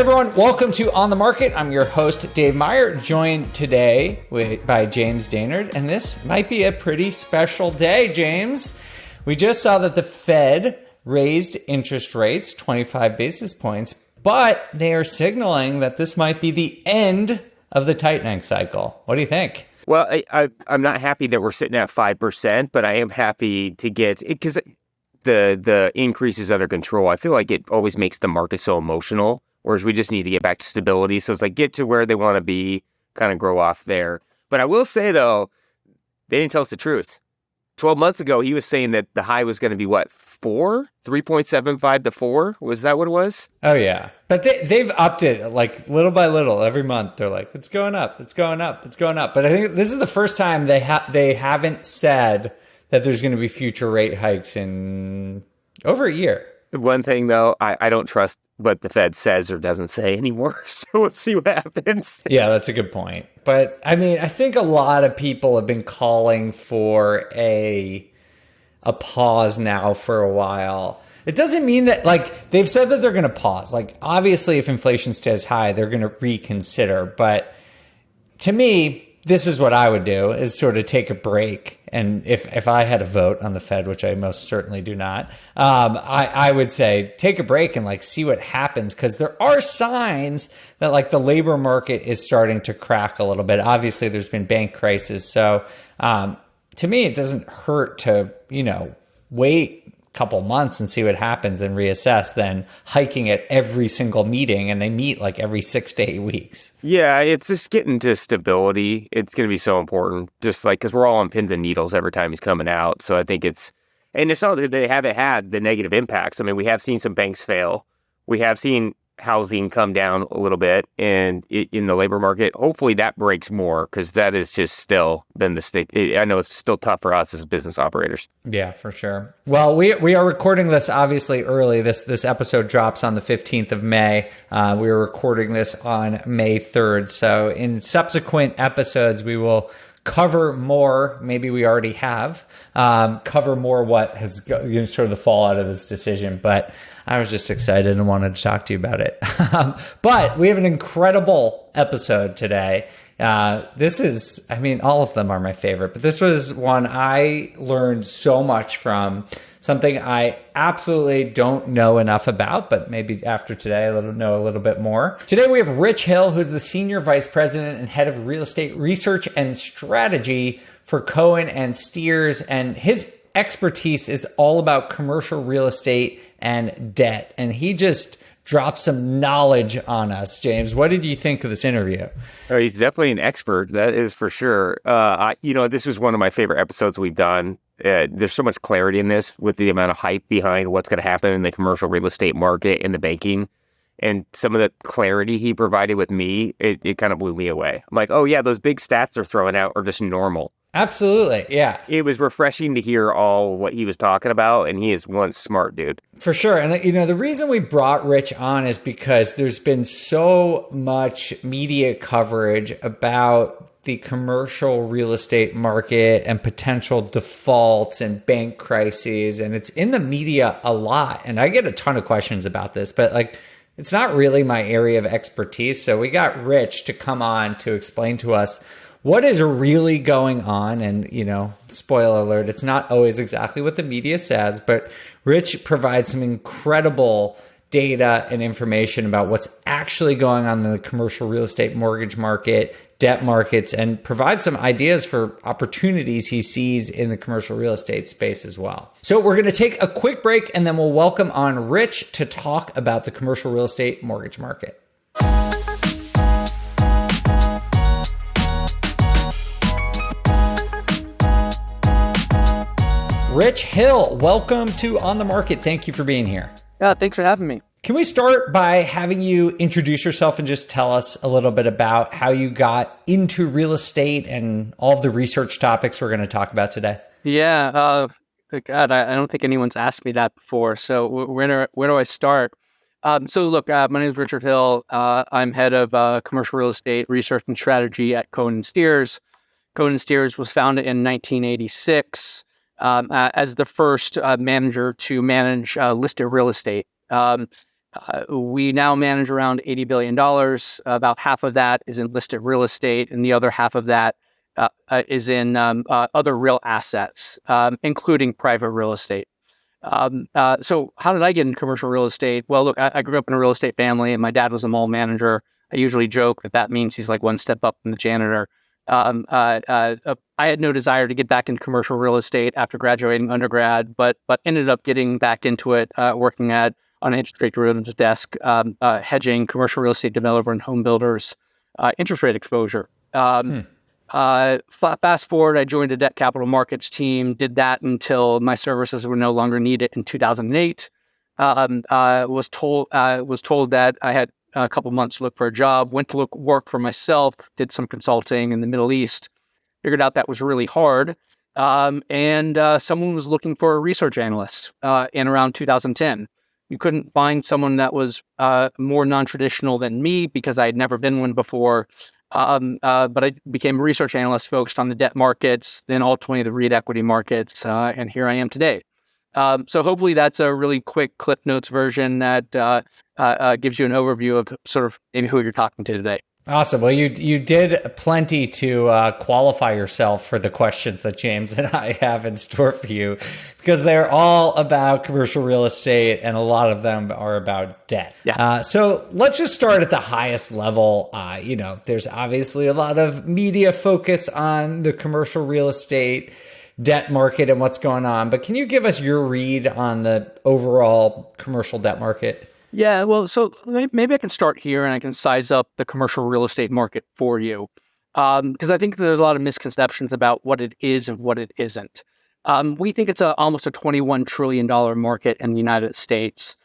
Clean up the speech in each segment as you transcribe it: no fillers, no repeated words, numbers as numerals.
everyone, welcome to On the Market. I'm your host, Dave Meyer, joined today by James Daynard, and this might be a pretty special day, James. We just saw that the Fed raised interest rates 25 basis points, but they are signaling that this might be the end of the tightening cycle. What do you think? Well, I'm not happy that we're sitting at 5%, but I am happy to get it because the increase is under control. I feel like it always makes the market so emotional, whereas we just need to get back to stability. So it's like get to where they want to be, kind of grow off there. But I will say, though, they didn't tell us the truth. 12 months ago, he was saying that the high was going to be, what, 4? 3.75 to 4? Was that what it was? Oh, yeah. But they've upped it like little by little every month. They're like, it's going up, it's going up, it's going up. But I think this is the first time they haven't said that there's going to be future rate hikes in over a year. One thing, though, I don't trust what the Fed says or doesn't say anymore. So we'll see what happens. Yeah, that's a good point. But I mean, I think a lot of people have been calling for a pause now for a while. It doesn't mean that, like, they've said that they're going to pause. Like, obviously, if inflation stays high, they're going to reconsider. But to me, this is what I would do, is sort of take a break. And if I had a vote on the Fed, which I most certainly do not, I would say take a break and like see what happens, because there are signs that like the labor market is starting to crack a little bit. Obviously, there's been bank crisis. So to me, it doesn't hurt to, wait couple months and see what happens and reassess than hiking at every single meeting, and they meet like every 6 to 8 weeks. Yeah, it's just getting to stability. It's going to be so important, just like because we're all on pins and needles every time he's coming out. So I think it's not that they haven't had the negative impacts. I mean, we have seen some banks fail. We have seen housing come down a little bit, and in the labor market, hopefully that breaks more, because that is just still been the stick. I know it's still tough for us as business operators. Yeah, for sure. Well, we are recording this obviously early. This episode drops on the 15th of May. We are recording this on May 3rd. So in subsequent episodes, we will cover more, maybe we already have, cover more what has sort of the fallout of this decision. But I was just excited and wanted to talk to you about it. But we have an incredible episode today. This is, all of them are my favorite, but this was one I learned so much from, something I absolutely don't know enough about, but maybe after today I'll know a little bit more. Today we have Rich Hill, who's the Senior Vice President and Head of Real Estate Research and Strategy for Cohen and Steers, and his expertise is all about commercial real estate and debt. And he just dropped some knowledge on us. James, what did you think of this interview? Oh, he's definitely an expert, that is for sure. This was one of my favorite episodes we've done. There's so much clarity in this with the amount of hype behind what's going to happen in the commercial real estate market and the banking. And some of the clarity he provided with me, it kind of blew me away. I'm like, oh yeah, those big stats they're throwing out are just normal. Absolutely, yeah. It was refreshing to hear all what he was talking about, and he is one smart dude. For sure. And, the reason we brought Rich on is because there's been so much media coverage about the commercial real estate market and potential defaults and bank crises, and it's in the media a lot. And I get a ton of questions about this, but it's not really my area of expertise. So we got Rich to come on to explain to us what is really going on. And, spoiler alert, it's not always exactly what the media says, but Rich provides some incredible data and information about what's actually going on in the commercial real estate mortgage market, debt markets, and provides some ideas for opportunities he sees in the commercial real estate space as well. So we're going to take a quick break, and then we'll welcome on Rich to talk about the commercial real estate mortgage market. Rich Hill, welcome to On the Market. Thank you for being here. Yeah, thanks for having me. Can we start by having you introduce yourself and just tell us a little bit about how you got into real estate and all of the research topics we're going to talk about today? Yeah, God, I don't think anyone's asked me that before. So where do I start? My name is Richard Hill. I'm head of commercial real estate research and strategy at Cohen Steers. Cohen Steers was founded in 1986. As the first manager to manage listed real estate. We now manage around $80 billion. About half of that is in listed real estate, and the other half of that is in other real assets, including private real estate. So how did I get into commercial real estate? Well, look, I grew up in a real estate family, and my dad was a mall manager. I usually joke that means he's like one step up from the janitor. I had no desire to get back into commercial real estate after graduating undergrad, but ended up getting back into it, working on an interest rate derivatives desk, hedging commercial real estate developer and home builders interest rate exposure. Fast forward, I joined a debt capital markets team, did that until my services were no longer needed in 2008. Was told that I had a couple months to look for a job, went to work for myself, did some consulting in the Middle East, figured out that was really hard. And someone was looking for a research analyst in around 2010. You couldn't find someone that was more non-traditional than me because I had never been one before. But I became a research analyst focused on the debt markets, then ultimately the REIT equity markets, and here I am today. So hopefully that's a really quick Cliff Notes version that gives you an overview of sort of maybe who you're talking to today. Awesome. Well, you did plenty to qualify yourself for the questions that James and I have in store for you, because they're all about commercial real estate and a lot of them are about debt. Yeah. So let's just start at the highest level. There's obviously a lot of media focus on the commercial real estate debt market and what's going on, but can you give us your read on the overall commercial debt market? Yeah, well, so maybe I can start here and I can size up the commercial real estate market for you. Because I think there's a lot of misconceptions about what it is and what it isn't. We think it's almost a $21 trillion market in the United States.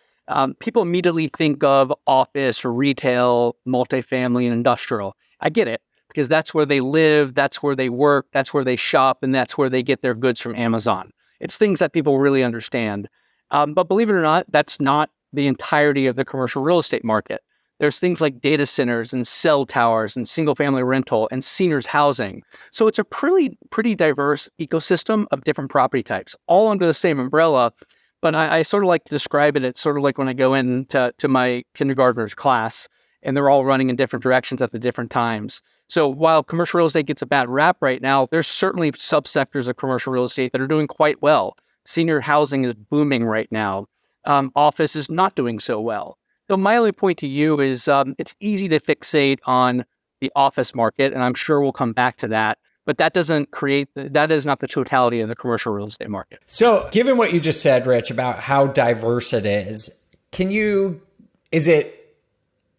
People immediately think of office, retail, multifamily, and industrial. I get it, because that's where they live, that's where they work, that's where they shop, and that's where they get their goods from Amazon. It's things that people really understand. But believe it or not, that's not the entirety of the commercial real estate market. There's things like data centers and cell towers and single family rental and seniors housing. So it's a pretty diverse ecosystem of different property types, all under the same umbrella. But I sort of like to describe it. It's sort of like when I go into my kindergartner's class and they're all running in different directions at the different times. So while commercial real estate gets a bad rap right now, there's certainly subsectors of commercial real estate that are doing quite well. Senior housing is booming right now. Office is not doing so well. So my only point to you is it's easy to fixate on the office market, and I'm sure we'll come back to that. But that is not the totality of the commercial real estate market. So given what you just said, Rich, about how diverse it is it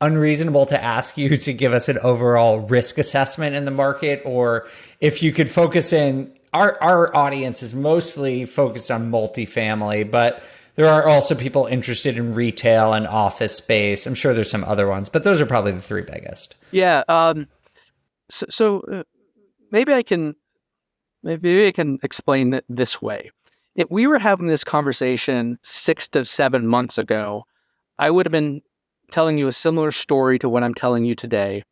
unreasonable to ask you to give us an overall risk assessment in the market? Or if you could focus in, our audience is mostly focused on multifamily, but there are also people interested in retail and office space. I'm sure there's some other ones, but those are probably the three biggest. Yeah. So maybe I can explain it this way. If we were having this conversation 6 to 7 months ago, I would have been telling you a similar story to what I'm telling you today.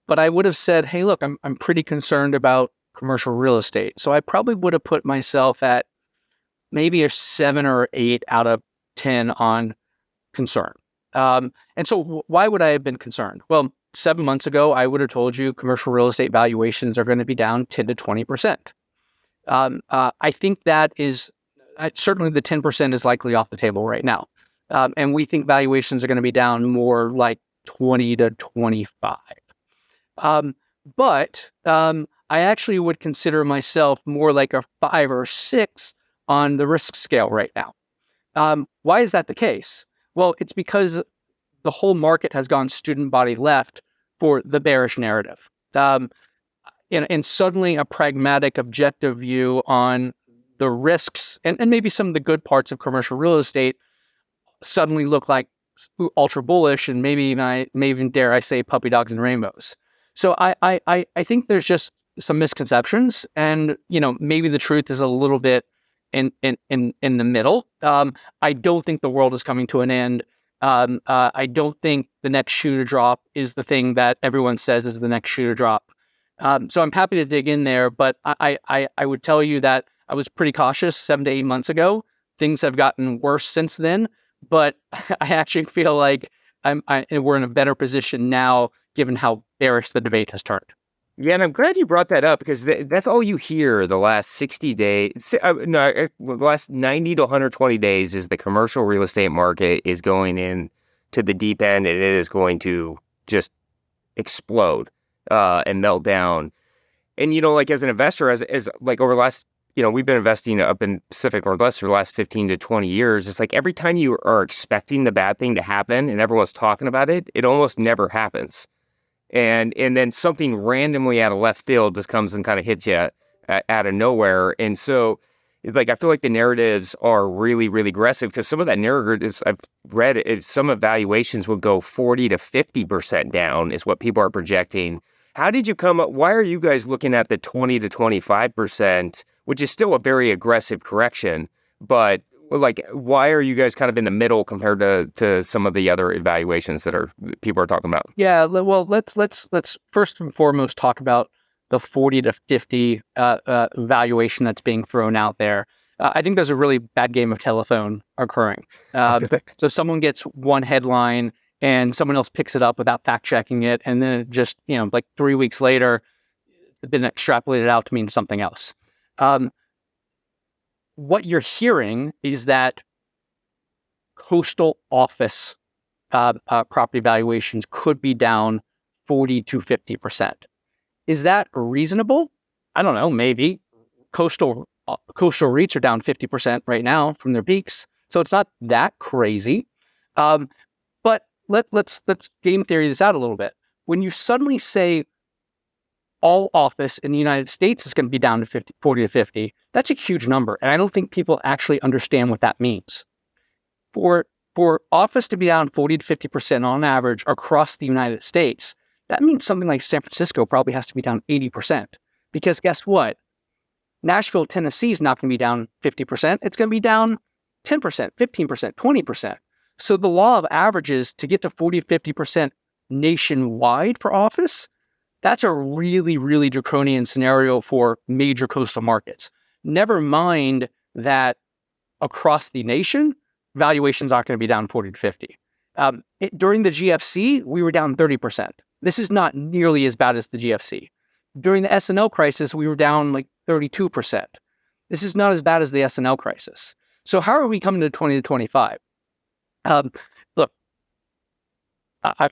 But I would have said, hey, look, I'm pretty concerned about commercial real estate. So I probably would have put myself at maybe a 7 or 8 out of 10 on concern. And so why would I have been concerned? Well, 7 months ago, I would have told you commercial real estate valuations are going to be down 10 to 20%. I think that is certainly the 10% is likely off the table right now. And we think valuations are going to be down more like 20 to 25. But I actually would consider myself more like a 5 or 6 on the risk scale right now. Why is that the case? Well, it's because the whole market has gone student body left for the bearish narrative. And suddenly a pragmatic, objective view on the risks and maybe some of the good parts of commercial real estate suddenly look like ultra bullish, and maybe even dare I say puppy dogs and rainbows. So I think there's just some misconceptions, and maybe the truth is a little bit in the middle. I don't think the world is coming to an end. I don't think the next shoe to drop is the thing that everyone says is the next shoe to drop. So I'm happy to dig in there, but I would tell you that I was pretty cautious 7 to 8 months ago. Things have gotten worse since then, but I actually feel like we're in a better position now, given how bearish the debate has turned. Yeah, and I'm glad you brought that up because that's all you hear the last 60 days. The last 90 to 120 days is the commercial real estate market is going in to the deep end, and it is going to just explode and melt down. And, like as an investor, as like over the last, we've been investing up in Pacific Northwest for the last 15 to 20 years. It's like every time you are expecting the bad thing to happen and everyone's talking about it, it almost never happens. And then something randomly out of left field just comes and kind of hits you out of nowhere. And so, like, I feel like the narratives are really, really aggressive because some of that narratives I've read, some evaluations will go 40 to 50% down is what people are projecting. How did you come up? Why are you guys looking at the 20 to 25%, which is still a very aggressive correction, but like, why are you guys kind of in the middle compared to some of the other evaluations that people are talking about? Yeah, well, let's first and foremost talk about the 40 to 50 valuation that's being thrown out there. I think there's a really bad game of telephone occurring. So someone gets one headline and someone else picks it up without fact checking it, and then it just, like 3 weeks later, it's been extrapolated out to mean something else. What you're hearing is that coastal office property valuations could be down 40 to 50%. Is that reasonable? I don't know, maybe. Coastal REITs are down 50% right now from their peaks, so it's not that crazy. But let's game theory this out a little bit. When you suddenly say all office in the United States is going to be down to 40 to 50, that's a huge number, and I don't think people actually understand what that means. For office to be down 40 to 50% on average across the United States, that means something like San Francisco probably has to be down 80%. Because guess what? Nashville, Tennessee is not going to be down 50%. It's going to be down 10%, 15%, 20%. So the law of averages to get to 40 to 50% nationwide for office, that's a really, really draconian scenario for major coastal markets. Never mind that across the nation, valuations aren't going to be down 40 to 50. During the GFC, we were down 30%. This is not nearly as bad as the GFC. During the S&L crisis, we were down like 32%. This is not as bad as the S&L crisis. So how are we coming to 20 to 25? Look, I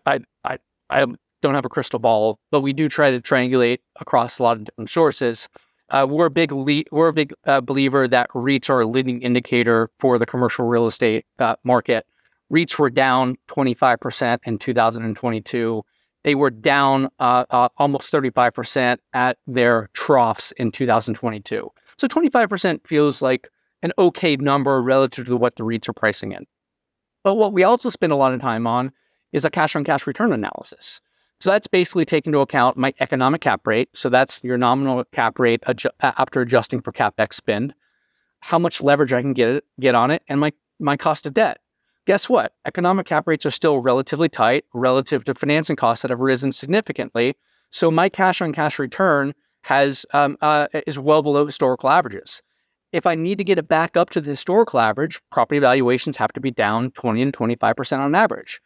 don't have a crystal ball, but we do try to triangulate across a lot of different sources. We're a big believer that REITs are a leading indicator for the commercial real estate market. REITs were down 25% in 2022. They were down almost 35% at their troughs in 2022. So 25% feels like an okay number relative to what the REITs are pricing in. But what we also spend a lot of time on is a cash-on-cash return analysis. So that's basically taking into account my economic cap rate. So that's your nominal cap rate after adjusting for CapEx spend, how much leverage I can get on it, and my cost of debt. Guess what? Economic cap rates are still relatively tight relative to financing costs that have risen significantly. So my cash-on-cash return is well below historical averages. If I need to get it back up to the historical average, property valuations have to be down 20 and 25% on average.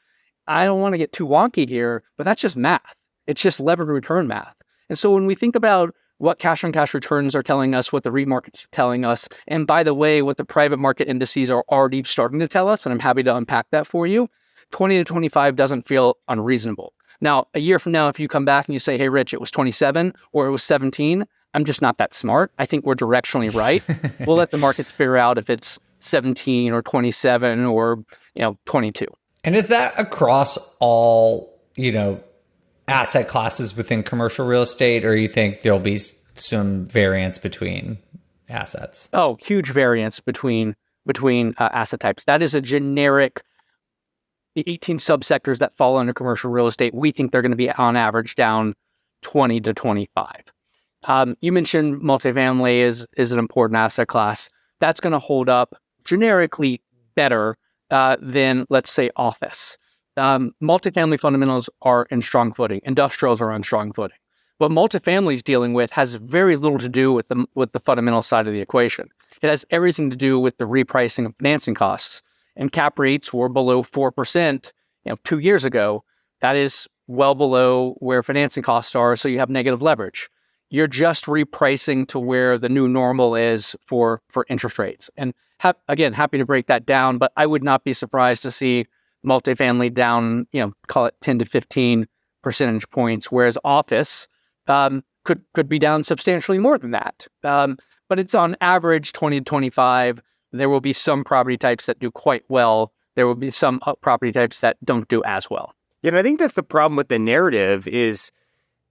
I don't want to get too wonky here, but that's just math. It's just levered return math. And so when we think about what cash-on-cash returns are telling us, what the REIT market's telling us, and by the way, what the private market indices are already starting to tell us, and I'm happy to unpack that for you, 20 to 25 doesn't feel unreasonable. Now, a year from now, if you come back and you say, hey, Rich, it was 27 or it was 17, I'm just not that smart. I think we're directionally right. We'll let the markets figure out if it's 17 or 27 or 22. And is that across all, asset classes within commercial real estate, or you think there'll be some variance between assets? Oh, huge variance between asset types. That is a generic, the 18 subsectors that fall under commercial real estate, we think they're going to be on average down 20 to 25. You mentioned multifamily is an important asset class. That's going to hold up generically better than, let's say, office. Multifamily fundamentals are in strong footing. Industrials are on strong footing. What multifamily is dealing with has very little to do with the fundamental side of the equation. It has everything to do with the repricing of financing costs. and cap rates were below 4%, 2 years ago. That is well below where financing costs are, so you have negative leverage. You're just repricing to where the new normal is for interest rates. And again, happy to break that down, but I would not be surprised to see multifamily down, call it 10 to 15 percentage points, whereas office could be down substantially more than that. But it's on average 20 to 25. There will be some property types that do quite well. There will be some property types that don't do as well. Yeah, and I think that's the problem with the narrative is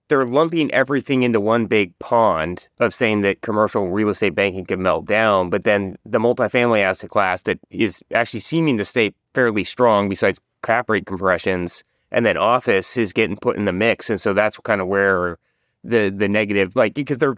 they're lumping everything into one big pond of saying that commercial real estate banking can melt down, but then the multifamily asset class that is actually seeming to stay fairly strong besides cap rate compressions, and then office is getting put in the mix. And so that's kind of where the negative, because they're,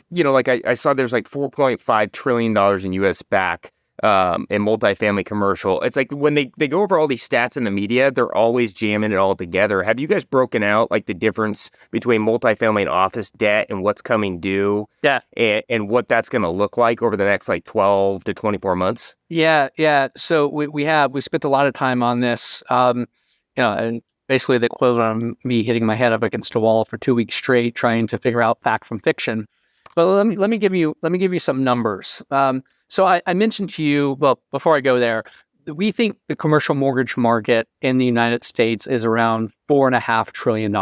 I saw there's like $4.5 trillion in US back in multifamily commercial. It's like when they go over all these stats in the media, they're always jamming it all together. Have you guys broken out like the difference between multifamily and office debt and what's coming due? Yeah. And what that's going to look like over the next 12 to 24 months? Yeah. So we spent a lot of time on this, and basically the equivalent of me hitting my head up against a wall for 2 weeks straight, trying to figure out fact from fiction. But let me give you some numbers. So I mentioned to you, well, before I go there, we think the commercial mortgage market in the United States is around $4.5 trillion.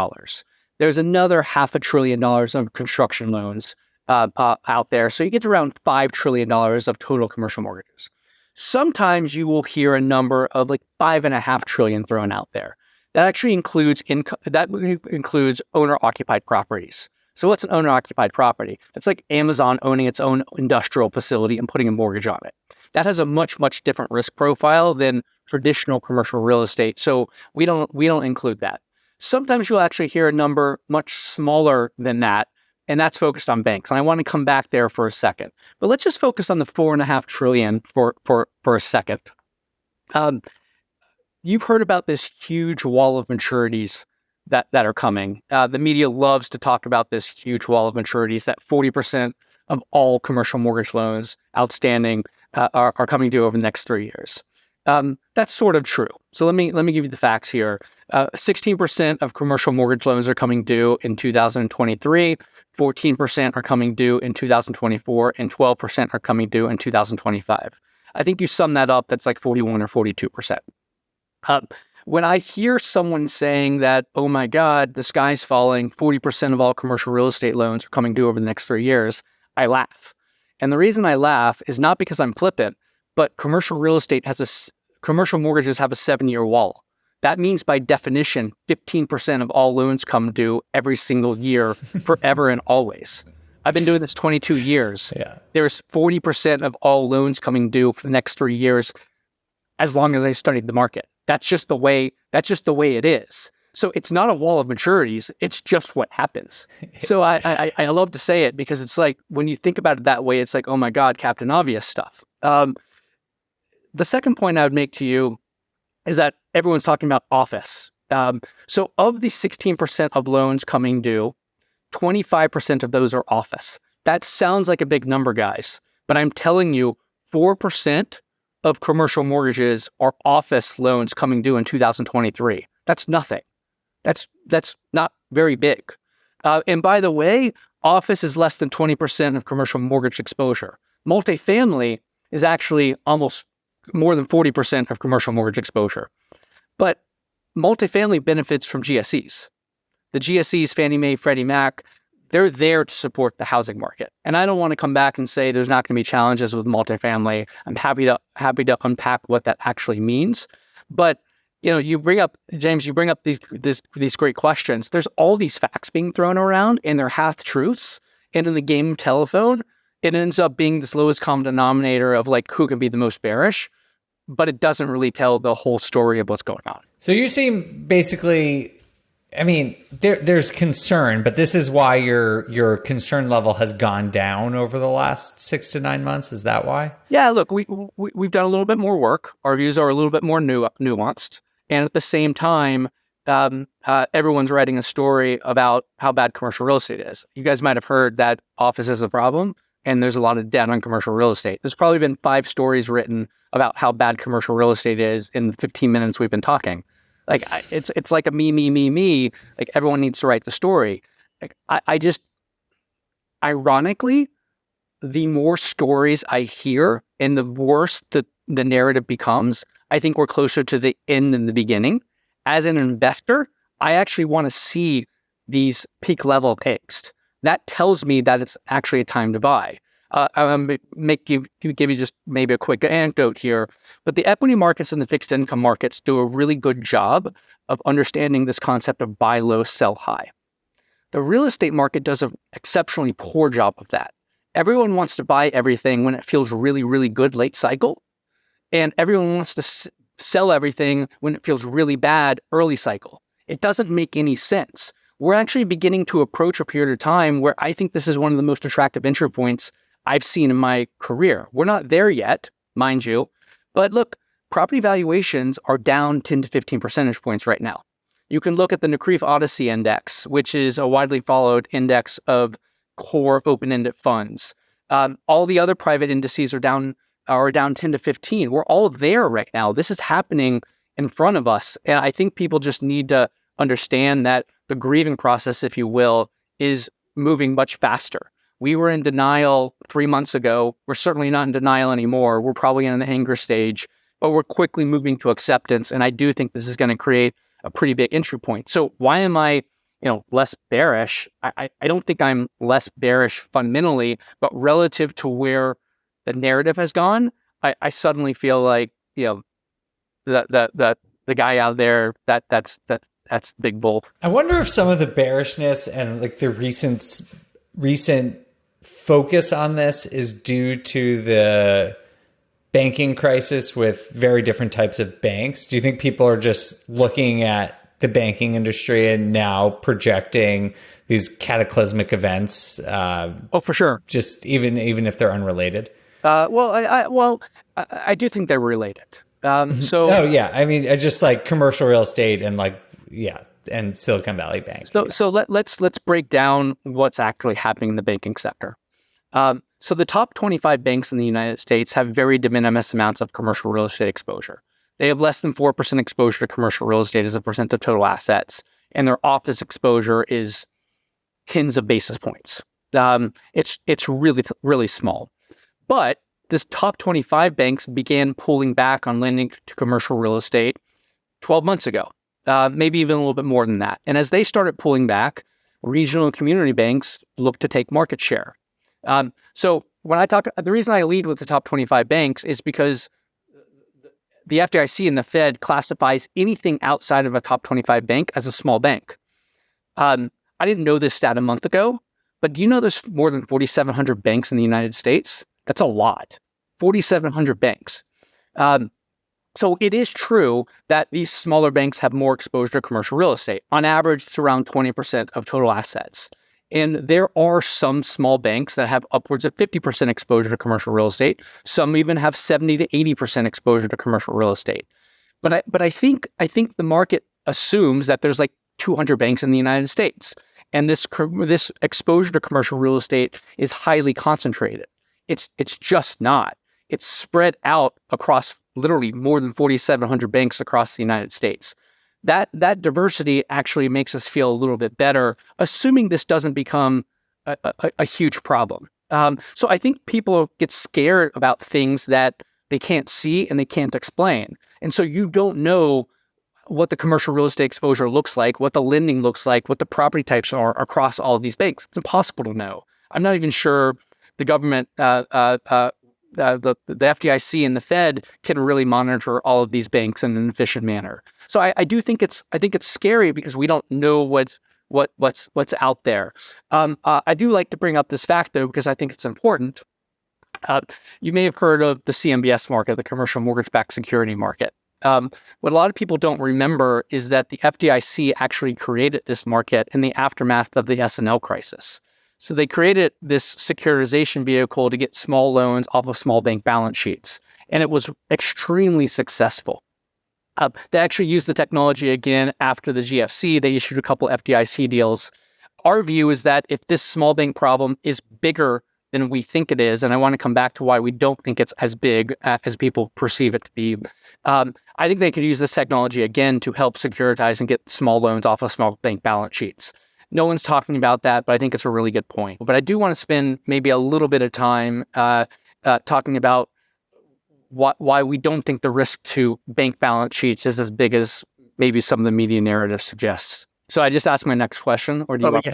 There's another $500 billion of construction loans out there. So you get to around $5 trillion of total commercial mortgages. Sometimes you will hear a number of like $5.5 trillion thrown out there. That actually includes owner-occupied properties. So what's an owner-occupied property? It's like Amazon owning its own industrial facility and putting a mortgage on it. That has a much, much different risk profile than traditional commercial real estate. So we don't include that. Sometimes you'll actually hear a number much smaller than that, and that's focused on banks. And I want to come back there for a second. But let's just focus on the $4.5 trillion for a second. You've heard about this huge wall of maturities that are coming. The media loves to talk about this huge wall of maturities, that 40% of all commercial mortgage loans outstanding are coming due over the next 3 years. That's sort of true. So let me give you the facts here. 16% of commercial mortgage loans are coming due in 2023, 14% are coming due in 2024, and 12% are coming due in 2025. I think you sum that up, that's like 41 or 42%. When I hear someone saying that, oh my God, the sky's falling, 40% of all commercial real estate loans are coming due over the next 3 years, I laugh. And the reason I laugh is not because I'm flippant, but commercial real estate commercial mortgages have a 7-year wall. That means by definition, 15% of all loans come due every single year, forever and always. I've been doing this 22 years. Yeah. There's 40% of all loans coming due for the next 3 years, as long as they studied the market. That's just the way it is. So it's not a wall of maturities. It's just what happens. So I love to say it because it's like, when you think about it that way, it's like, oh my God, Captain Obvious stuff. The second point I would make to you is that everyone's talking about office. So of the 16% of loans coming due, 25% of those are office. That sounds like a big number, guys, but I'm telling you, 4% of commercial mortgages are office loans coming due in 2023. That's nothing. That's not very big. And by the way, office is less than 20% of commercial mortgage exposure. Multifamily is actually almost more than 40% of commercial mortgage exposure. But multifamily benefits from GSEs. The GSEs, Fannie Mae, Freddie Mac, they're there to support the housing market. And I don't want to come back and say there's not going to be challenges with multifamily. I'm happy to unpack what that actually means. But you bring up, James, these great questions. There's all these facts being thrown around and they're half truths. And in the game of telephone, it ends up being this lowest common denominator of like who can be the most bearish, but it doesn't really tell the whole story of what's going on. So you seem basically, I mean, there's concern, but this is why your concern level has gone down over the last 6 to 9 months. Is that why? Yeah, look, we've done a little bit more work. Our views are a little bit more nuanced. And at the same time, everyone's writing a story about how bad commercial real estate is. You guys might have heard that office is a problem. and there's a lot of debt on commercial real estate. There's probably been 5 stories written about how bad commercial real estate is in the 15 minutes we've been talking. Like it's like a me. Like everyone needs to write the story. Like I just, ironically, the more stories I hear and the worse the narrative becomes, I think we're closer to the end than the beginning. As an investor, I actually want to see these peak level angst. That tells me that it's actually a time to buy. Give you just maybe a quick anecdote here, but the equity markets and the fixed income markets do a really good job of understanding this concept of buy low, sell high. The real estate market does an exceptionally poor job of that. Everyone wants to buy everything when it feels really, really good late cycle, and everyone wants to sell everything when it feels really bad early cycle. It doesn't make any sense. We're actually beginning to approach a period of time where I think this is one of the most attractive entry points I've seen in my career. We're not there yet, mind you, but look, property valuations are down 10 to 15 percentage points right now. You can look at the NCREIF Odyssey Index, which is a widely followed index of core open-ended funds. All the other private indices are down 10 to 15. We're all there right now. This is happening in front of us. And I think people just need to understand that the grieving process, if you will, is moving much faster. We were in denial 3 months ago. We're certainly not in denial anymore. We're probably in the anger stage, but we're quickly moving to acceptance. And I do think this is going to create a pretty big entry point. So why am I, less bearish? I don't think I'm less bearish fundamentally, but relative to where the narrative has gone, I suddenly feel like, the guy out there, that's big bull. I wonder if some of the bearishness and like the recent focus on this is due to the banking crisis with very different types of banks. Do you think people are just looking at the banking industry and now projecting these cataclysmic events? Oh, for sure. Just even if they're unrelated. I do think they're related. Oh yeah, I mean, I just like commercial real estate and and Silicon Valley Bank. So let's break down what's actually happening in the banking sector. So the top 25 banks in the United States have very de minimis amounts of commercial real estate exposure. They have less than 4% exposure to commercial real estate as a percent of total assets, and their office exposure is tens of basis points. It's really, really small. But this top 25 banks began pulling back on lending to commercial real estate 12 months ago, maybe even a little bit more than that. And as they started pulling back, regional and community banks looked to take market share. So when I talk, the reason I lead with the top 25 banks is because the FDIC and the Fed classifies anything outside of a top 25 bank as a small bank. I didn't know this stat a month ago, but do you know there's more than 4,700 banks in the United States? That's a lot. 4,700 banks. So it is true that these smaller banks have more exposure to commercial real estate. On average, it's around 20% of total assets. And there are some small banks that have upwards of 50% exposure to commercial real estate. Some even have 70 to 80% exposure to commercial real estate. But I think the market assumes that there's like 200 banks in the United States, and this exposure to commercial real estate is highly concentrated. It's just not. It's spread out across literally more than 4,700 banks across the United States. That diversity actually makes us feel a little bit better, assuming this doesn't become a huge problem. So I think people get scared about things that they can't see and they can't explain. And so you don't know what the commercial real estate exposure looks like, what the lending looks like, what the property types are across all of these banks. It's impossible to know. I'm not even sure the government, the FDIC and the Fed can really monitor all of these banks in an efficient manner. So I do think it's scary because we don't know what's out there. I do like to bring up this fact though because I think it's important. You may have heard of the CMBS market, the commercial mortgage-backed security market. What a lot of people don't remember is that the FDIC actually created this market in the aftermath of the S&L crisis. So they created this securitization vehicle to get small loans off of small bank balance sheets, and it was extremely successful. They actually used the technology again after the GFC. They issued a couple FDIC deals. Our view is that if this small bank problem is bigger than we think it is. And I want to come back to why we don't think it's as big as people perceive it to be. I think they could use this technology again to help securitize and get small loans off of small bank balance sheets. No one's talking about that, but I think it's a really good point. But I do want to spend maybe a little bit of time talking about why we don't think the risk to bank balance sheets is as big as maybe some of the media narrative suggests. So I just asked my next question, or do you want?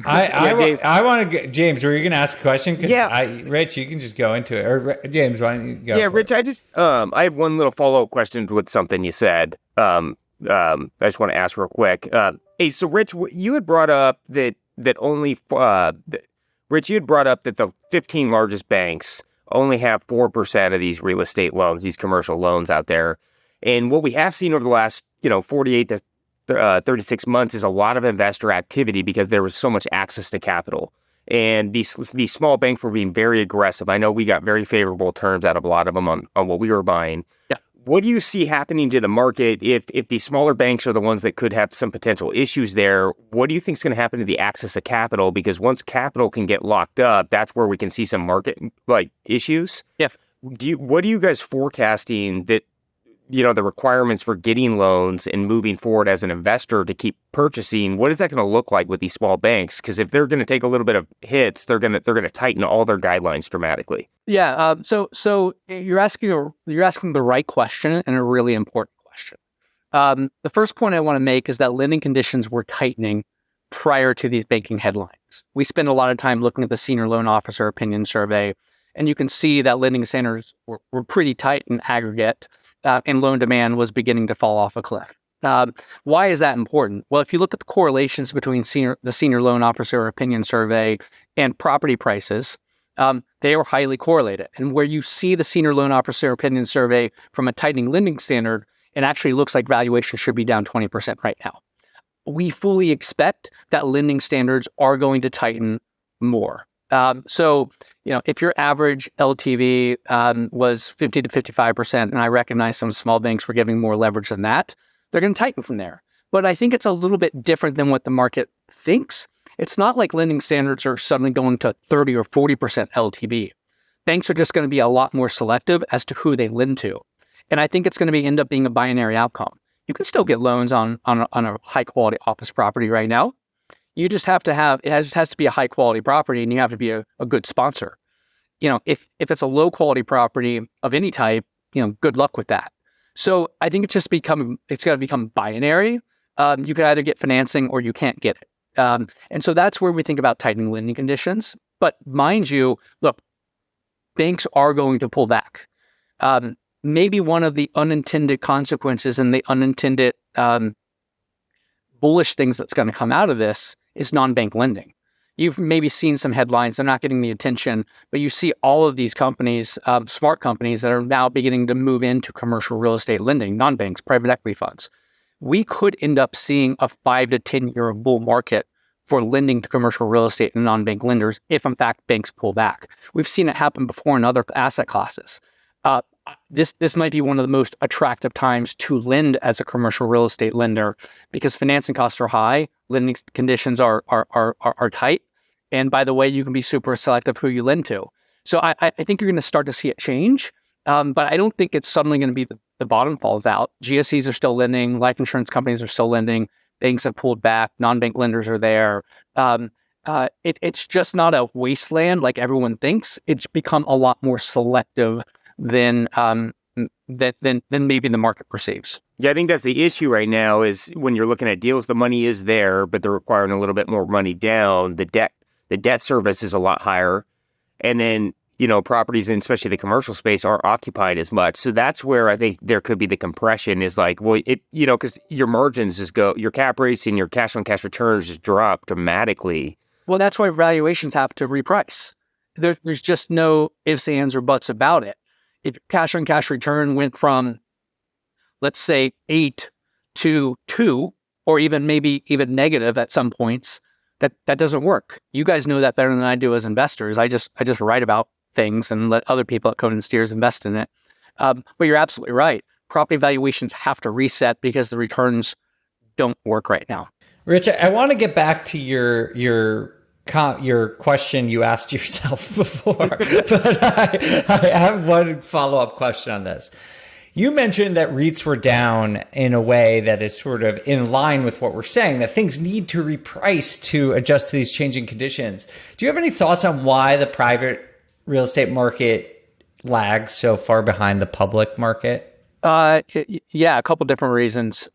I want to James, were you going to ask a question? Rich, you can just go into it. Or James, why don't you go? Yeah, Rich, I have one little follow-up question with something you said. I just want to ask real quick. Hey, so Rich, you had brought up that Rich, you had brought up that the 15 largest banks only have 4% of these real estate loans, these commercial loans out there. And what we have seen over the last, 48 to 36 months is a lot of investor activity because there was so much access to capital. And these small banks were being very aggressive. I know we got very favorable terms out of a lot of them on what we were buying. Yeah. What do you see happening to the market if these smaller banks are the ones that could have some potential issues there? What do you think is going to happen to the access to capital? Because once capital can get locked up, that's where we can see some market issues. Yeah. What are you guys forecasting that the requirements for getting loans and moving forward as an investor to keep purchasing? What is that going to look like with these small banks? Because if they're going to take a little bit of hits, they're going to tighten all their guidelines dramatically. Yeah. So you're asking the right question and a really important question. The first point I want to make is that lending conditions were tightening prior to these banking headlines. We spend a lot of time looking at the Senior Loan Officer Opinion Survey, and you can see that lending standards were pretty tight in aggregate. And loan demand was beginning to fall off a cliff. Why is that important? Well, if you look at the correlations between the Senior Loan Officer Opinion Survey and property prices, they are highly correlated. And where you see the Senior Loan Officer Opinion Survey from a tightening lending standard, it actually looks like valuation should be down 20% right now. We fully expect that lending standards are going to tighten more. So, if your average LTV was 50 to 55%, and I recognize some small banks were giving more leverage than that, they're going to tighten from there. But I think it's a little bit different than what the market thinks. It's not like lending standards are suddenly going to 30 or 40% LTV. Banks are just going to be a lot more selective as to who they lend to. And I think it's going to end up being a binary outcome. You can still get loans on a high quality office property right now. You just have to has to be a high quality property, and you have to be a good sponsor. If it's a low quality property of any type, good luck with that. So I think it's going to become binary. You can either get financing or you can't get it. And so that's where we think about tightening lending conditions. But mind you, look, banks are going to pull back. Maybe one of the unintended consequences and the unintended bullish things that's going to come out of this is non-bank lending. You've maybe seen some headlines, they're not getting the attention, but you see all of these companies, smart companies that are now beginning to move into commercial real estate lending, non-banks, private equity funds. We could end up seeing a 5 to 10 year bull market for lending to commercial real estate and non-bank lenders if in fact banks pull back. We've seen it happen before in other asset classes. This might be one of the most attractive times to lend as a commercial real estate lender because financing costs are high, lending conditions are tight, and by the way, you can be super selective who you lend to. So I think you're going to start to see it change, but I don't think it's suddenly going to be the bottom falls out. GSEs are still lending, life insurance companies are still lending, banks have pulled back, non-bank lenders are there. It's just not a wasteland like everyone thinks. It's become a lot more selective than maybe the market perceives. Yeah, I think that's the issue right now is when you're looking at deals, the money is there, but they're requiring a little bit more money down. The debt service is a lot higher. And then, properties, and especially the commercial space, aren't occupied as much. So that's where I think there could be the compression is like, well, because your margins your cap rates and your cash on cash returns just drop dramatically. Well, that's why valuations have to reprice. There's just no ifs, ands, or buts about it. If cash on cash return went from, let's say, 8 to 2, or even negative at some points, that doesn't work. You guys know that better than I do as investors. I just write about things and let other people at Cohen Steers invest in it. But you're absolutely right. Property valuations have to reset because the returns don't work right now. Rich, I want to get back to your your question you asked yourself before, but I have one follow-up question on this. You mentioned that REITs were down in a way that is sort of in line with what we're saying, that things need to reprice to adjust to these changing conditions. Do you have any thoughts on why the private real estate market lags so far behind the public market? Yeah, a couple different reasons.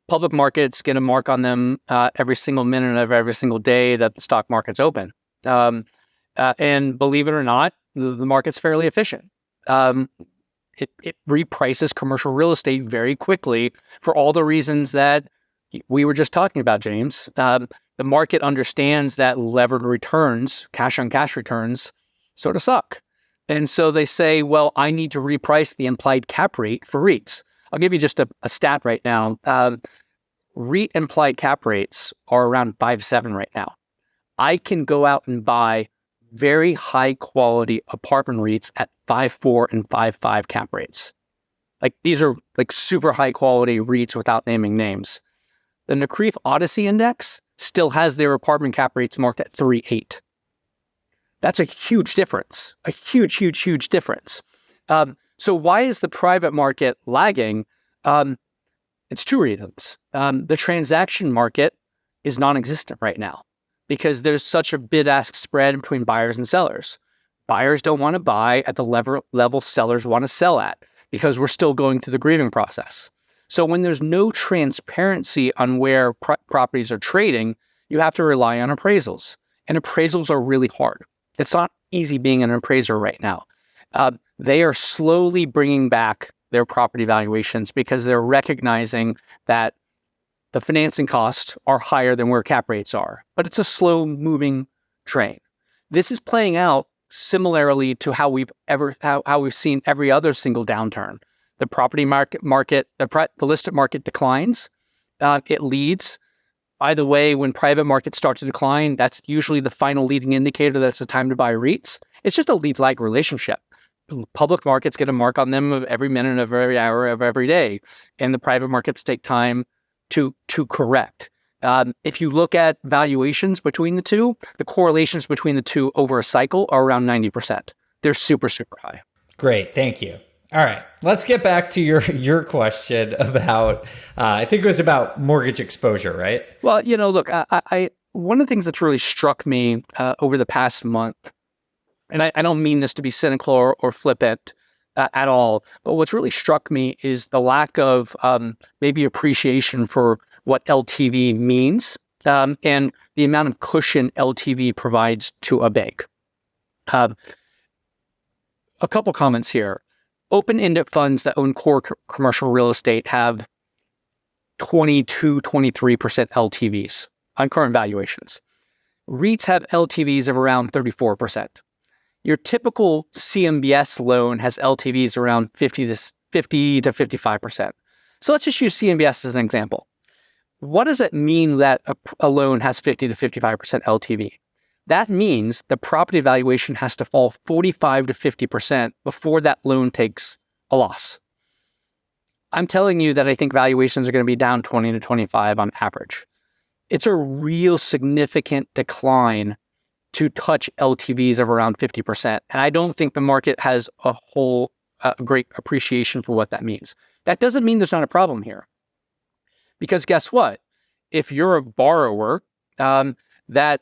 Public markets get a mark on them every single minute of every single day that the stock market's open. And believe it or not, the market's fairly efficient. It reprices commercial real estate very quickly for all the reasons that we were just talking about, James. The market understands that levered returns, cash on cash returns, sort of suck. And so they say, well, I need to reprice the implied cap rate for REITs. I'll give you just a stat right now. REIT implied cap rates are around 5.7 right now. I can go out and buy very high quality apartment REITs at 5.4 and 5.5 cap rates. Like these are like super high quality REITs without naming names. The NCREIF Odyssey Index still has their apartment cap rates marked at 3.8. That's a huge difference, a huge difference. So why is the private market lagging? It's two reasons. The transaction market is non-existent right now because there's such a bid-ask spread between buyers and sellers. Buyers don't want to buy at the level sellers want to sell at because we're still going through the grieving process. So when there's no transparency on where properties are trading, you have to rely on appraisals. And appraisals are really hard. It's not easy being an appraiser right now. They are slowly bringing back their property valuations because they're recognizing that the financing costs are higher than where cap rates are, but it's a slow moving train. This is playing out similarly to how we've seen every other single downturn. The property market, the listed market declines. It leads. By the way, when private markets start to decline, that's usually the final leading indicator that it's the time to buy REITs. It's just a lead-lag relationship. Public markets get a mark on them of every minute of every hour of every day, and the private markets take time to correct. If you look at valuations between the two, the correlations between the two over a cycle are around 90%. They're super high. Great, thank you. All right, let's get back to your question about, I think it was about mortgage exposure, right? Well, look, I one of the things that's really struck me over the past month, and I don't mean this to be cynical or flippant at all, but what's really struck me is the lack of maybe appreciation for what LTV means and the amount of cushion LTV provides to a bank. A couple comments here. Open-ended funds that own core commercial real estate have 22, 23% LTVs on current valuations. REITs have LTVs of around 34%. Your typical CMBS loan has LTVs around 50 to 55%. So let's just use CMBS as an example. What does it mean that a loan has 50 to 55% LTV? That means the property valuation has to fall 45 to 50% before that loan takes a loss. I'm telling you that I think valuations are going to be down 20 to 25 on average. It's a real significant decline to touch LTVs of around 50%. And I don't think the market has a great appreciation for what that means. That doesn't mean there's not a problem here. Because guess what? If you're a borrower that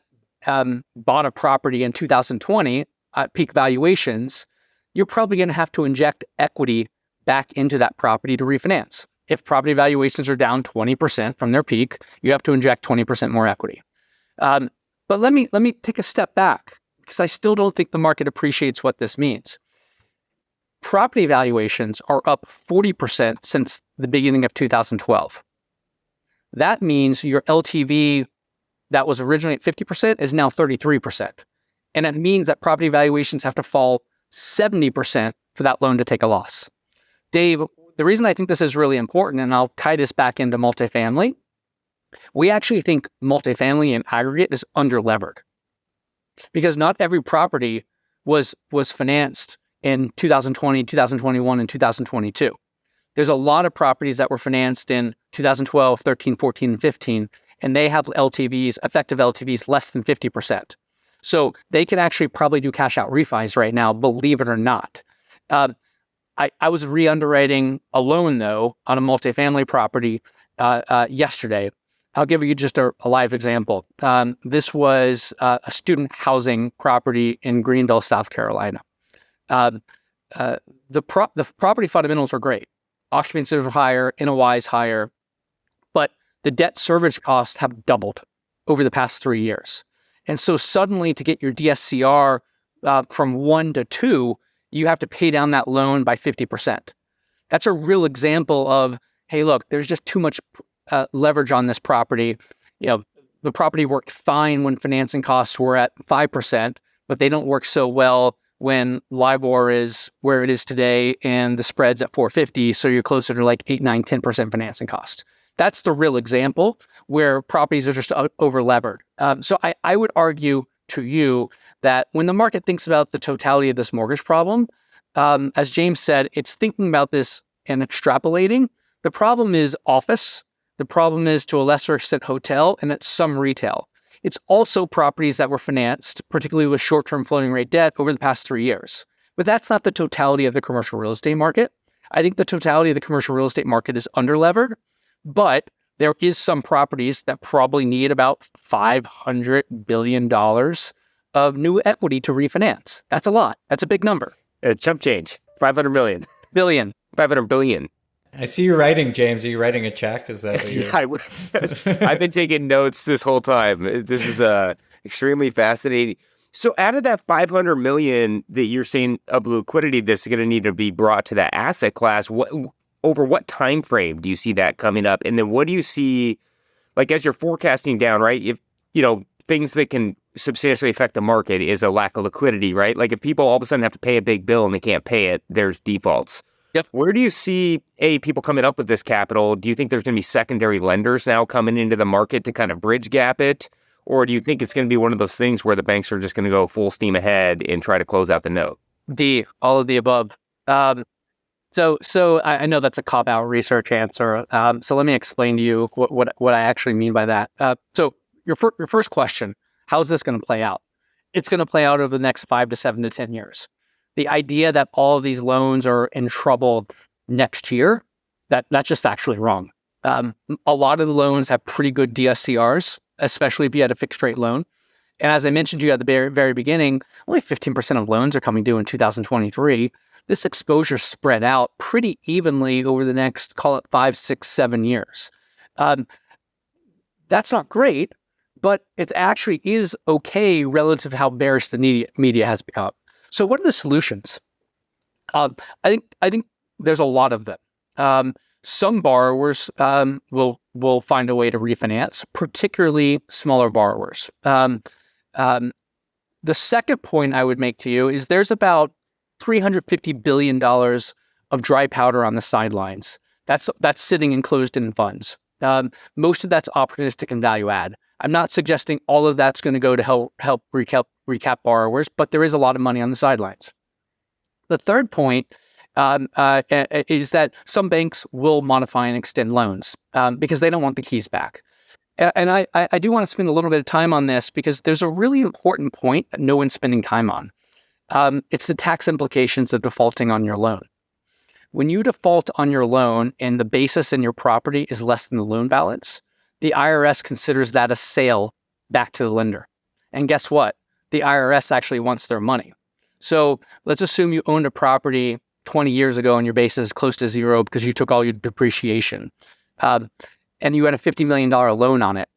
bought a property in 2020 at peak valuations, you're probably going to have to inject equity back into that property to refinance. If property valuations are down 20% from their peak, you have to inject 20% more equity. But let me take a step back because I still don't think the market appreciates what this means. Property valuations are up 40% since the beginning of 2012. That means your LTV that was originally at 50% is now 33%. And it means that property valuations have to fall 70% for that loan to take a loss. Dave, the reason I think this is really important, and I'll tie this back into multifamily, we actually think multifamily in aggregate is underlevered because not every property was financed in 2020, 2021, and 2022. There's a lot of properties that were financed in 2012, 13, 14, and 15, and they have LTVs, effective LTVs less than 50%. So they can actually probably do cash out refis right now, believe it or not. I was re-underwriting a loan, though, on a multifamily property yesterday. I'll give you just a live example. This was a student housing property in Greenville, South Carolina. The property fundamentals are great. Occupancy is higher, NOI is higher, but the debt service costs have doubled over the past 3 years. And so suddenly to get your DSCR from 1 to 2, you have to pay down that loan by 50%. That's a real example of, hey, look, there's just too much leverage on this property. The property worked fine when financing costs were at 5%, but they don't work so well when LIBOR is where it is today and the spread's at 450, so you're closer to like 8, 9, 10% financing cost. That's the real example where properties are just over-levered. So I would argue to you that when the market thinks about the totality of this mortgage problem, as James said, it's thinking about this and extrapolating. The problem is office. The problem is, to a lesser extent, hotel, and it's some retail. It's also properties that were financed, particularly with short-term floating rate debt, over the past 3 years. But that's not the totality of the commercial real estate market. I think the totality of the commercial real estate market is under-levered, but there is some properties that probably need about $500 billion of new equity to refinance. That's a lot. That's a big number. Chump change. 500 million. Billion. 500 billion. I see you writing, James. Are you writing a check? Is that what you're... Yeah, I've been taking notes this whole time. This is extremely fascinating. So out of that 500 million that you're saying of liquidity that's going to need to be brought to that asset class, over what time frame do you see that coming up? And then what do you see, like, as you're forecasting down, right? If, things that can substantially affect the market is a lack of liquidity, right? Like if people all of a sudden have to pay a big bill and they can't pay it, there's defaults. Yep. Where do you see, people coming up with this capital? Do you think there's going to be secondary lenders now coming into the market to kind of bridge gap it? Or do you think it's going to be one of those things where the banks are just going to go full steam ahead and try to close out the note? All of the above. So I know that's a cop-out research answer. So let me explain to you what I actually mean by that. So your first question, how is this going to play out? It's going to play out over the next 5 to 7 to 10 years. The idea that all of these loans are in trouble next year, that's just actually wrong. A lot of the loans have pretty good DSCRs, especially if you had a fixed rate loan. And as I mentioned to you at the very, very beginning, only 15% of loans are coming due in 2023. This exposure spread out pretty evenly over the next, call it 5, 6, 7 years. That's not great, but it actually is okay relative to how bearish the media has become. So what are the solutions? I think there's a lot of them. Some borrowers will find a way to refinance, particularly smaller borrowers. The second point I would make to you is there's about $350 billion of dry powder on the sidelines. That's sitting in closed-end funds. Most of that's opportunistic and value add. I'm not suggesting all of that's going to go to help recap borrowers, but there is a lot of money on the sidelines. The third point is that some banks will modify and extend loans because they don't want the keys back. And I do want to spend a little bit of time on this because there's a really important point that no one's spending time on. It's the tax implications of defaulting on your loan. When you default on your loan and the basis in your property is less than the loan balance, the IRS considers that a sale back to the lender. And guess what? The IRS actually wants their money. So let's assume you owned a property 20 years ago and your basis is close to zero because you took all your depreciation. And you had a $50 million loan on it.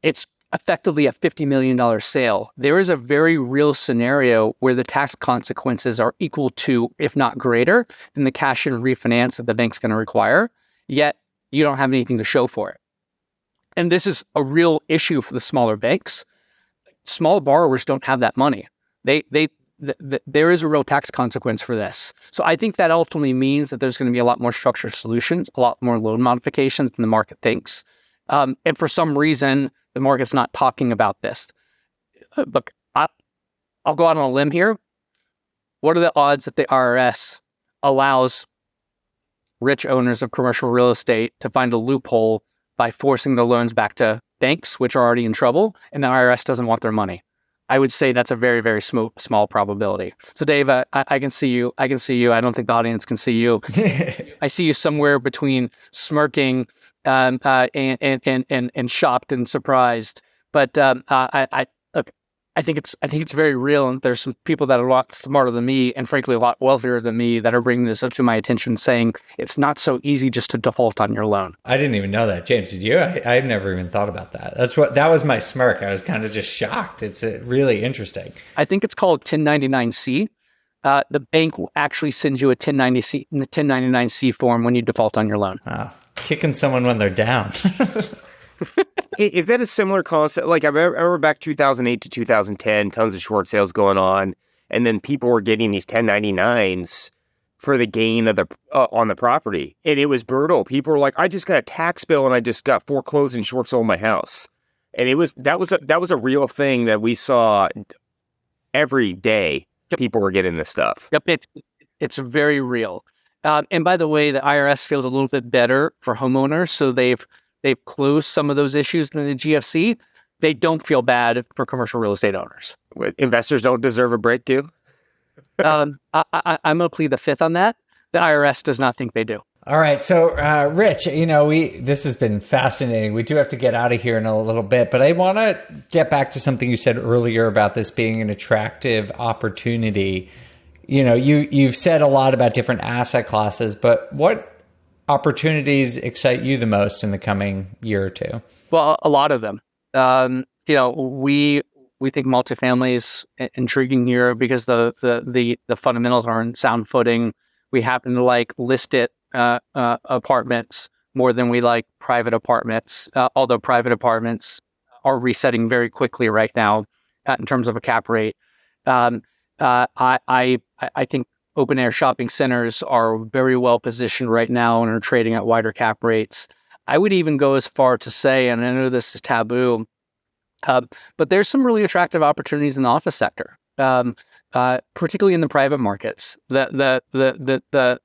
It's effectively a $50 million sale. There is a very real scenario where the tax consequences are equal to, if not greater, than the cash in refinance that the bank's going to require, yet you don't have anything to show for it. And this is a real issue for the smaller banks. Small borrowers don't have that money. There is a real tax consequence for this. So I think that ultimately means that there's going to be a lot more structured solutions, a lot more loan modifications than the market thinks. And for some reason, the market's not talking about this. Look, I'll go out on a limb here. What are the odds that the IRS allows rich owners of commercial real estate to find a loophole by forcing the loans back to banks, which are already in trouble, and the IRS doesn't want their money. I would say that's a very, very small probability. So, Dave, I can see you. I can see you. I don't think the audience can see you. I see you somewhere between smirking and shocked and surprised. But look, I think it's very real, and there's some people that are a lot smarter than me, and frankly a lot wealthier than me, that are bringing this up to my attention, saying it's not so easy just to default on your loan. I didn't even know that, James. Did you? I've never even thought about that. That was my smirk. I was kind of just shocked. It's really interesting. I think it's called 1099-C. The bank will actually send you a 1099-C form when you default on your loan. Wow. Kicking someone when they're down. Is that a similar concept? Like I remember back 2008 to 2010, tons of short sales going on, and then people were getting these 1099s for the gain of the on the property, and it was brutal. People were like, "I just got a tax bill, and I just got foreclosed and short sold my house," and that was a real thing that we saw every day. Yep. People were getting this stuff. Yep, it's very real. And by the way, the IRS feels a little bit better for homeowners, so they've closed some of those issues in the GFC. They don't feel bad for commercial real estate owners. Investors don't deserve a break, too? I'm going to plead the fifth on that. The IRS does not think they do. All right. So, Rich, this has been fascinating. We do have to get out of here in a little bit, but I want to get back to something you said earlier about this being an attractive opportunity. You've said a lot about different asset classes, but what opportunities excite you the most in the coming year or two? Well, a lot of them. We think multifamily is intriguing here because the fundamentals are in sound footing. We happen to like listed apartments more than we like private apartments, although private apartments are resetting very quickly right now in terms of a cap rate. I think open air shopping centers are very well positioned right now and are trading at wider cap rates. I would even go as far to say, and I know this is taboo, but there's some really attractive opportunities in the office sector, particularly in the private markets. The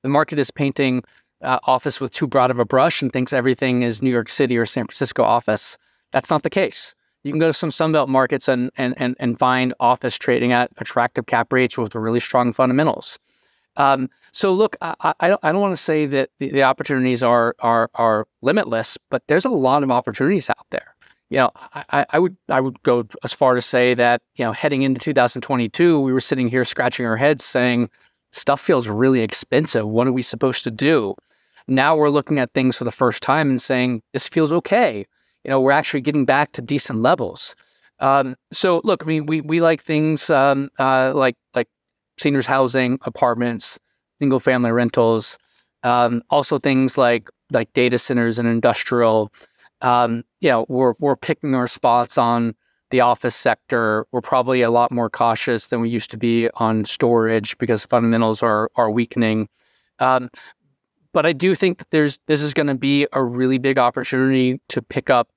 market is painting office with too broad of a brush and thinks everything is New York City or San Francisco office. That's not the case. You can go to some Sunbelt markets and find office trading at attractive cap rates with really strong fundamentals. So look, I don't want to say that the opportunities are limitless, but there's a lot of opportunities out there. I would go as far to say that, heading into 2022, we were sitting here scratching our heads saying, stuff feels really expensive. What are we supposed to do? Now we're looking at things for the first time and saying, this feels okay. We're actually getting back to decent levels. So look, I mean, we like things like seniors housing, apartments, single family rentals, also things like data centers and industrial. We're picking our spots on the office sector. We're probably a lot more cautious than we used to be on storage because fundamentals are weakening. But I do think that this is going to be a really big opportunity to pick up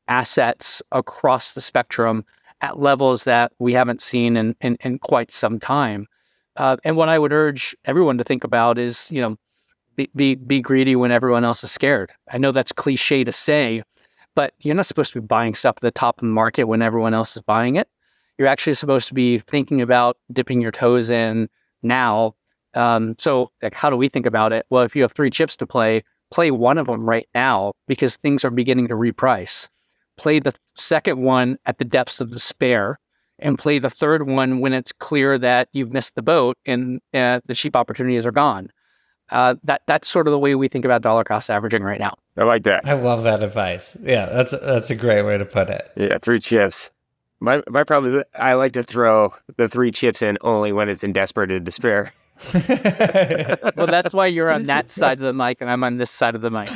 assets across the spectrum at levels that we haven't seen in quite some time. And what I would urge everyone to think about is, be greedy when everyone else is scared. I know that's cliche to say, but you're not supposed to be buying stuff at the top of the market when everyone else is buying it. You're actually supposed to be thinking about dipping your toes in now. So how do we think about it? Well, if you have 3 chips to play one of them right now because things are beginning to reprice. Play the second one at the depths of despair, and play the third one when it's clear that you've missed the boat and the cheap opportunities are gone. That's sort of the way we think about dollar cost averaging right now. I like that. I love that advice. Yeah, that's a great way to put it. Yeah, 3 chips. My problem is that I like to throw the 3 chips in only when it's in desperate despair. Well, that's why you're on that side of the mic and I'm on this side of the mic.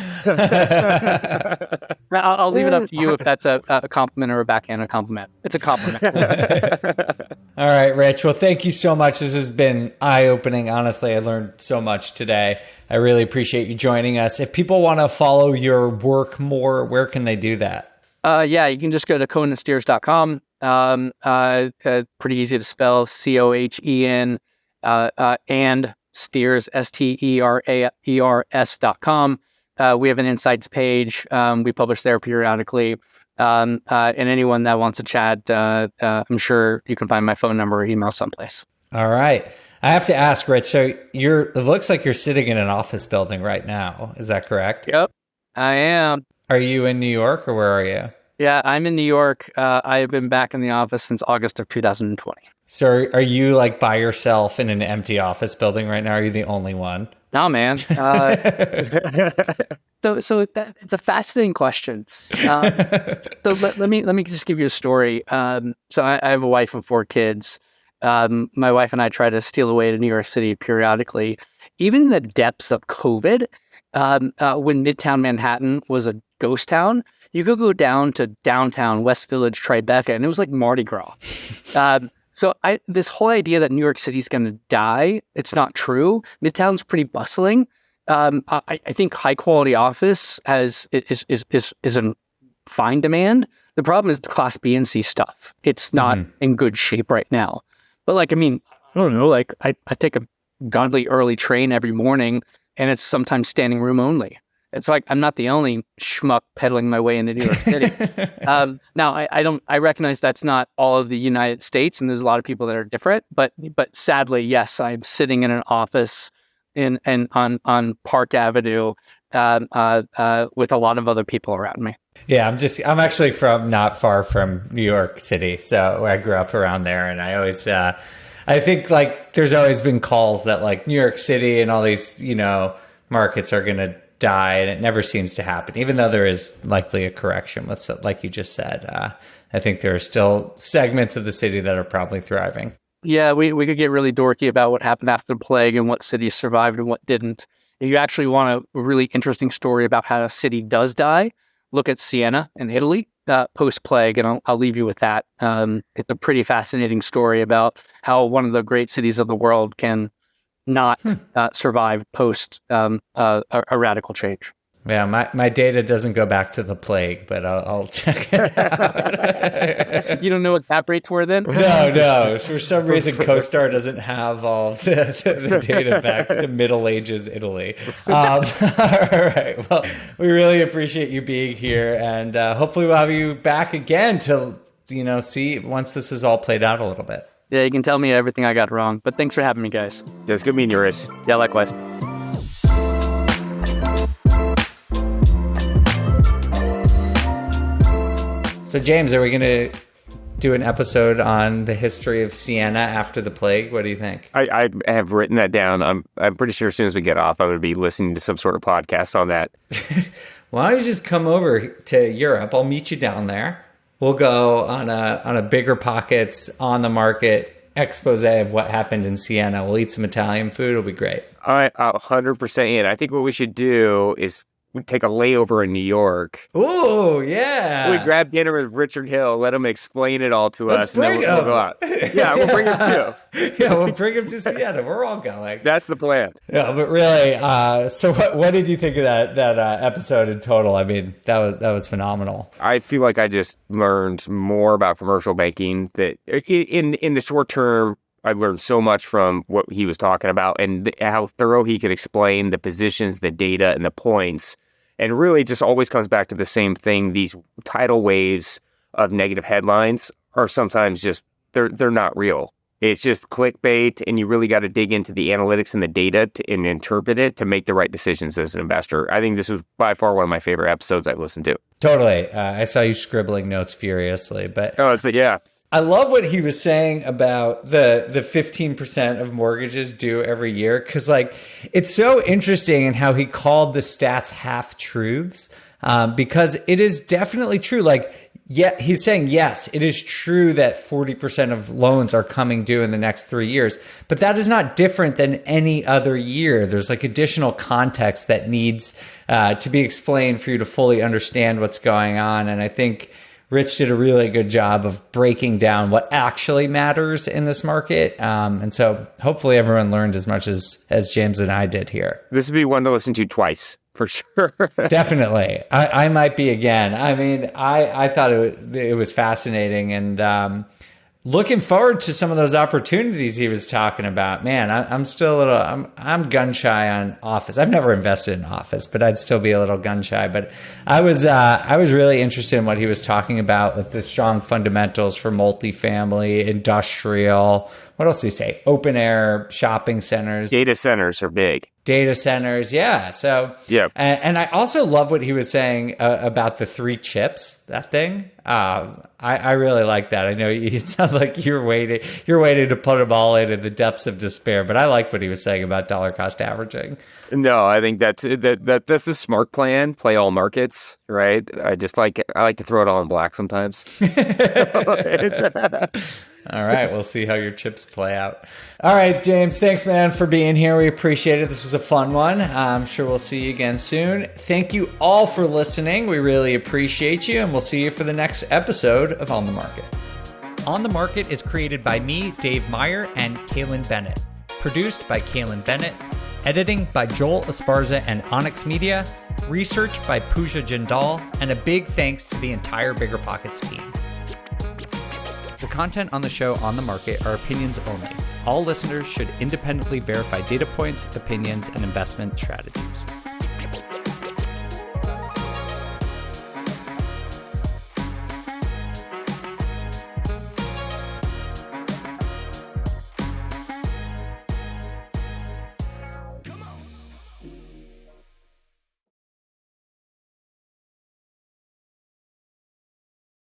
I'll leave it up to you if that's a compliment or a backhanded compliment. It's a compliment. All right, Rich. Well, thank you so much. This has been eye-opening. Honestly, I learned so much today. I really appreciate you joining us. If people want to follow your work more, where can they do that? You can just go to cohensteers.com. Pretty easy to spell, Cohen, and Steers, STERAERS.com. We have an insights page. We publish there periodically. And anyone that wants to chat, I'm sure you can find my phone number or email someplace. All right. I have to ask, Rich, so it looks like you're sitting in an office building right now. Is that correct? Yep, I am. Are you in New York or where are you? Yeah, I'm in New York. I have been back in the office since August of 2020. So are you like by yourself in an empty office building right now? Are you the only one? No, man. It's a fascinating question. Let me just give you a story. So I have a wife and 4 kids. My wife and I try to steal away to New York City periodically. Even in the depths of COVID, when Midtown Manhattan was a ghost town, you could go down to downtown West Village, Tribeca, and it was like Mardi Gras. This whole idea that New York City is going to die, it's not true. Midtown's pretty bustling. I think high quality office is in fine demand. The problem is the Class B and C stuff. It's not in good shape right now. But I don't know. I take a godly early train every morning, and it's sometimes standing room only. It's like I'm not the only schmuck peddling my way into New York City. Now, I recognize that's not all of the United States, and there's a lot of people that are different. But sadly, yes, I'm sitting in an office on Park Avenue with a lot of other people around me. Yeah, I'm actually from not far from New York City, so I grew up around there, and I always I think there's always been calls that New York City and all these markets are going to die, and it never seems to happen, even though there is likely a correction. Like you just said, I think there are still segments of the city that are probably thriving. Yeah, we could get really dorky about what happened after the plague and what cities survived and what didn't. If you actually want a really interesting story about how a city does die, look at Siena in Italy post-plague, and I'll leave you with that. It's a pretty fascinating story about how one of the great cities of the world can not survive post a radical change. Yeah, my data doesn't go back to the plague, but I'll check it out. You don't know what cap rates were then? No. For some reason, CoStar doesn't have all the data back to Middle Ages Italy. All right. Well, we really appreciate you being here, and hopefully we'll have you back again to see once this is all played out a little bit. Yeah, you can tell me everything I got wrong, but thanks for having me, guys. Yeah, it's good meeting you, Rich. Yeah, likewise. So, James, are we going to do an episode on the history of Siena after the plague? What do you think? I have written that down. I'm pretty sure as soon as we get off, I'm going to be listening to some sort of podcast on that. Why don't you just come over to Europe? I'll meet you down there. We'll go on a bigger pockets on the market expose of what happened in Siena. We'll eat some Italian food. It'll be great. 100% in. I think what we should do is we take a layover in New York. Ooh, yeah. We grab dinner with Richard Hill, let him explain it all to us. Bring him. We'll go out. Yeah, we'll bring him too. Yeah, we'll bring him to Siena. We're all going. That's the plan. Yeah, but really, so what did you think of that episode in total? I mean, that was phenomenal. I feel like I just learned more about commercial banking that in the short term, I learned so much from what he was talking about and how thorough he could explain the positions, the data, and the points. And really just always comes back to the same thing. These tidal waves of negative headlines are sometimes just, they're not real. It's just clickbait, and you really got to dig into the analytics and the data and interpret it to make the right decisions as an investor. I think this was by far one of my favorite episodes I've listened to. Totally. I saw you scribbling notes furiously, but... Yeah. I love what he was saying about the 15% of mortgages due every year, because it's so interesting in how he called the stats half truths, because it is definitely true. Yeah, he's saying, yes, it is true that 40% of loans are coming due in the next 3 years, but that is not different than any other year. There's additional context that needs to be explained for you to fully understand what's going on. And I think Rich did a really good job of breaking down what actually matters in this market. And so hopefully everyone learned as much as James and I did here. This would be one to listen to twice, for sure. Definitely. I might be again. I mean, I thought it was fascinating. And looking forward to some of those opportunities he was talking about. Man, I'm still a little, I'm gun shy on office. I've never invested in office, but I'd still be a little gun shy. But I was really interested in what he was talking about with the strong fundamentals for multifamily, industrial. What else did he say? Open air shopping centers. Data centers are big. Data centers, yeah. So, yeah. And I also love what he was saying about the 3 chips, that thing. I really like that. I know it sounds like you're waiting to put them all in the depths of despair, but I liked what he was saying about dollar cost averaging. No, I think that's the smart plan. Play all markets, right? I like to throw it all in black sometimes. All right, we'll see how your chips play out. All right, James, thanks, man, for being here. We appreciate it. This was a fun one. I'm sure we'll see you again soon. Thank you all for listening. We really appreciate you, and we'll see you for the next episode of On the Market. On the Market is created by me, Dave Meyer, and Kaylin Bennett. Produced by Kaylin Bennett. Editing by Joel Esparza and Onyx Media. Research by Pooja Jindal. And a big thanks to the entire Bigger Pockets team. The content on the show On the Market are opinions only. All listeners should independently verify data points, opinions, and investment strategies.